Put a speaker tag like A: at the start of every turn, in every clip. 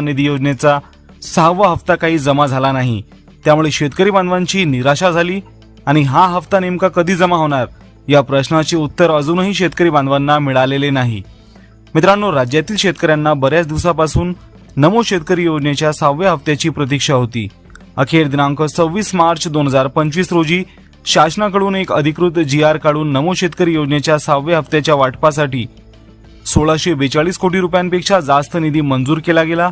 A: निधी योजनेचा 6वा हप्ता काही जमा झाला नाही। त्यामुळे शेतकरी बांधवांची निराशा झाली आणि हा हप्ता नेमका कधी जमा होणार या प्रश्नाचे उत्तर अजूनही शेतकरी बांधवांना मिळालेले नाही। मित्रांनो, राज्यातील शेतकऱ्यांना बऱ्याच दिवसापासून नमो शेतकरी योजनेच्या 6व्या हप्त्याची प्रतीक्षा होती। अखेर दिनांक 26 मार्च 2025 रोजी शासनाकडून एक अधिकृत GR काढून नमो शेतकरी योजनेच्या 6व्या हप्त्याच्या वाटपासाठी 1642 कोटी रुपयांपेक्षा जास्त निधी मंजूर केला गेला।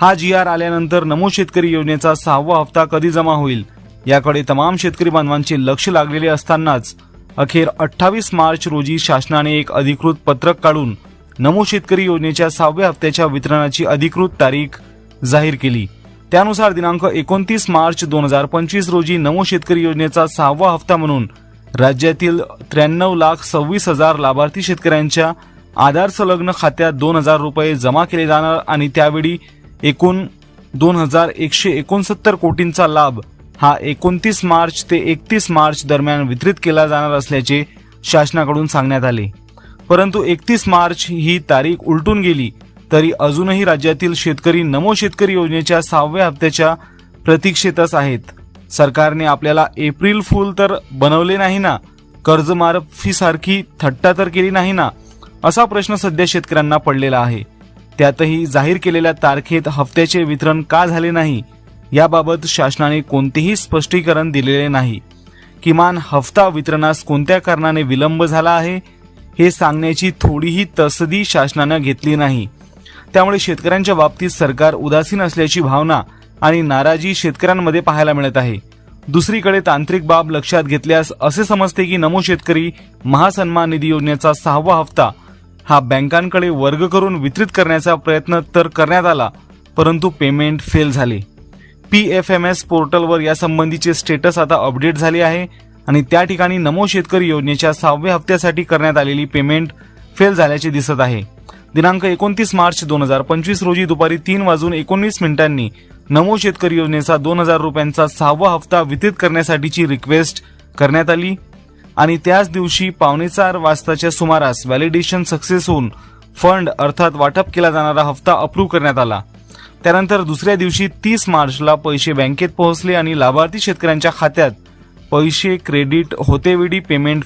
A: हा GR आल्यानंतर नमो शेतकरी योजनेचा 6वा हप्ता कधी जमा होईल याकडे तमाम शेतकरी बांधवांचे लक्ष लागलेले असतानाच अखेर 28 मार्च रोजी शासनाने एक अधिकृत पत्रक काढून नमो शेतकरी योजनेच्या 6व्या हप्त्याच्या वितरणाची अधिकृत तारीख जाहीर केली। त्यानुसार दिनांक 29 मार्च 2025 रोजी नमो शेतकरी योजनेचा 6वा हप्ता म्हणून राज्यातील 93,26,000 लाभार्थी शेतकऱ्यांच्या आधार संलग्न खात्यात 2,000 रुपये जमा केले जाणार आणि त्यावेळी एकूण 2,169 कोटींचा लाभ हा 29 मार्च ते 31 मार्च दरम्यान वितरित केला जाणार असल्याचे शासनाकडून सांगण्यात आले। परंतु 31 मार्च ही तारीख उलटून गेली तरी अजूनही राज्यातील शेतकरी नमो शेतकरी योजनेच्या 6व्या हप्त्याच्या प्रतीक्षेतच आहेत। सरकारने आपल्याला एप्रिल फूल तर बनवले नाही ना, कर्जमाफीसारखी थट्टा तर केली नाही ना, असा प्रश्न सध्या शेतकऱ्यांना पडलेला आहे। त्यातही जाहीर केलेल्या तारखेत हप्त्याचे वितरण का झाले नाही याबाबत शासनाने कोणतेही स्पष्टीकरण दिलेले नाही। किमान हप्ता वितरणास कोणत्या कारणाने विलंब झाला आहे हे सांगण्याची थोडीही तसदी शासनाने घेतली नाही। त्यामुळे शेतकऱ्यांच्या बाबतीत सरकार उदासीन असल्याची भावना आणि नाराजी शेतकऱ्यांमध्ये पाहायला मिळत आहे। दुसरीकडे तांत्रिक बाब लक्षात घेतल्यास असे समजते की नमो शेतकरी महासन्मान निधी योजनेचा 6वा हप्ता हा बँकांकडे वर्ग करून वितरित करण्याचा प्रयत्न तर करण्यात आला, परंतु पेमेंट फेल झाले। PFMS पोर्टलवर यासंबंधीचे स्टेटस आता अपडेट झाले आहे आणि त्या ठिकाणी नमो शेतकरी योजनेच्या 6व्या हप्त्यासाठी करण्यात आलेली पेमेंट फेल झाल्याचे दिसत आहे। दिनांक 29 मार्च 2025 रोजी दुपारी 3:19 नमो शेतकरी योजनेचा 2,000 रुपयांचा 6वा हप्ता वितरित करण्यासाठीची रिक्वेस्ट करण्यात आली आणि त्याच दिवशी 3:45 वाजताच्या सुमारास व्हॅलिडेशन सक्सेस होऊन फंड अर्थात वाटप केला जाणारा हप्ता अप्रूव्ह करण्यात आला। त्यानंतर दुसऱ्या दिवशी 30 मार्चला पैसे बँकेत पोहोचले आणि लाभार्थी शेतकऱ्यांच्या खात्यात पैसे क्रेडिट होतेवेळी पेमेंट